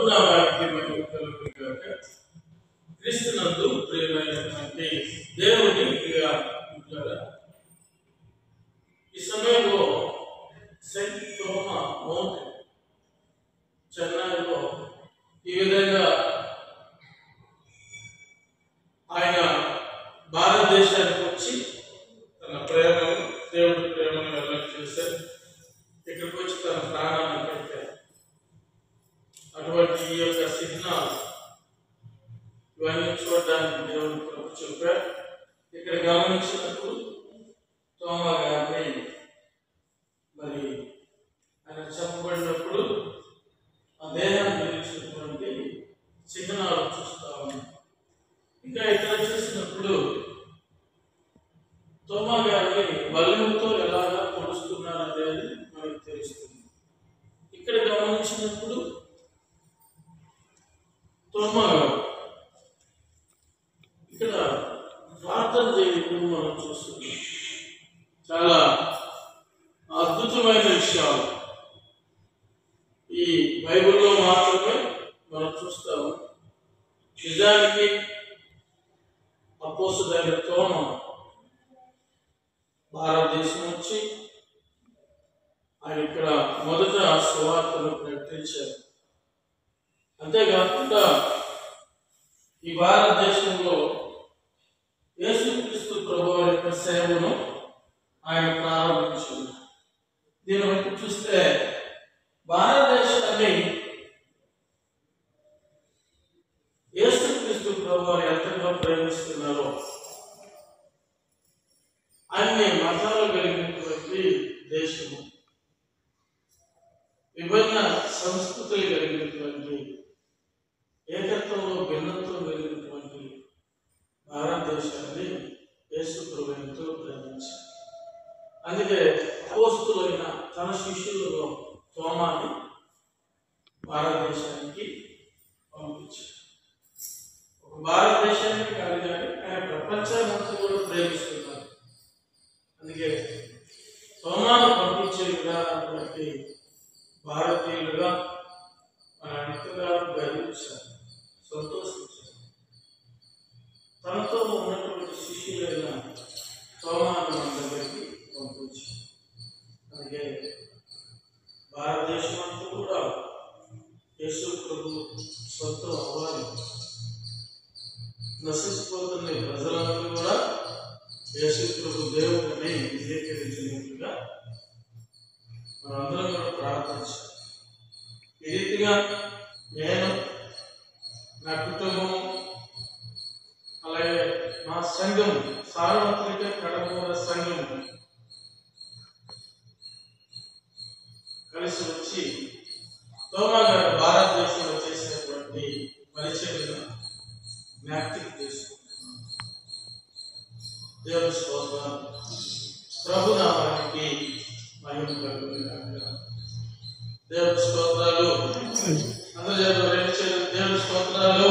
ప్రభునామానికి మహిమ కలుగును గాక. క్రీస్తునందు ప్రియమైనటువంటి దేవుని ప్రియులారా, ఈ సమయంలో సెయింట్ థోమా మౌంట్ చెన్నైలో ఈ విధంగా ఆయన భారతదేశానికి వచ్చి తన ప్రేమను, దేవుడి ప్రేమను వెల్లడి చేశారు. ఇక్కడికి వచ్చి తన ప్రాణాన్ని పెట్టారు. అటువంటి ఈ యొక్క సిగ్నల్ ఇవన్నీ చూడడానికి దేవుడు ప్రభు చెప్పారు. ఇక్కడ గమనించినప్పుడు తోమా గారిని మరి ఆయన చెప్పబడినప్పుడు ఆ దేహాన్ని గురించినటువంటి సిగ్నల్ చూస్తా ఉన్నాం. ఇంకా ఇక్కడ చూసినప్పుడు తోమా గారిని బల్లెంతో ఎలాగా పొడుస్తున్నారనేది మనకు తెలుస్తుంది. ఇక్కడ గమనించినప్పుడు తోమా గారు ఇక్కడ ప్రార్థన చేయడం మనం చూస్తున్నాం. చాలా అద్భుతమైన విషయాలు ఈ బైబిల్లో మాత్రమే మనం చూస్తాము. నిజానికి అపోస్తలుడైన తోమా భారతదేశం నుంచి ఆయన ఇక్కడ మొదట సువార్తను ప్రకటించారు. అంతేకాకుండా ఈ భారతదేశంలో యేసుక్రీస్తు ప్రభువు యొక్క సేవను ఆయన ప్రారంభించారు. దీన్ని బట్టి చూస్తే భారతదేశాన్ని యేసుక్రీస్తు ప్రభువు ఎంతగా ప్రేమిస్తున్నారో, అన్ని మతాలు కలిగినటువంటి దేశము, విభిన్న సంస్కృతులు కలిగినటువంటి, ఏకత్వంలో భిన్నత్వం కలిగినటువంటి భారతదేశాన్ని యేసు ప్రభువు ఎంతో ప్రేమించారు. అందుకే అపోస్తలులైన తన శిష్యులలో తోమాని భారతదేశానికి పంపించారు. ఒక భారతదేశానికి కాదు కానీ ఆయన ప్రపంచాన్ని కూడా ప్రేమిస్తున్నారు. అందుకే తోమాను పంపించే విధానాన్ని బట్టి భారతీయులుగా మన ఎంతగా గర్వించారు, సంతోషించారు. తనతో ఉన్నటువంటి శిష్యులైన తోమాను మన దగ్గరికి పంపించారు. అలాగే భారతదేశం అంతా కూడా యేసు ప్రభు సొంతం అవ్వాలి, నశించిపోతున్న ప్రజలందరూ కూడా యేసు ప్రభు దేవుడిని అంగీకరించినట్లుగా మనందరం కూడా ప్రార్థించాలి. ఈ రీతిగా నేను, నా కుటుంబం, అలాగే మా సంఘం, సార్వత్రిక కడమూర సంఘం కలిసి వచ్చి తోమా గారు భారతదేశంలో చేసినటువంటి పరిచర్యను జ్ఞాపకం చేసుకుంటున్నాను. దేవుని స్తోత్రం, ప్రభునామానికి మహిమ కలుగును గాక. దేవుని స్తోత్రాలు. అందరూ దేవుని స్తోత్రాలు.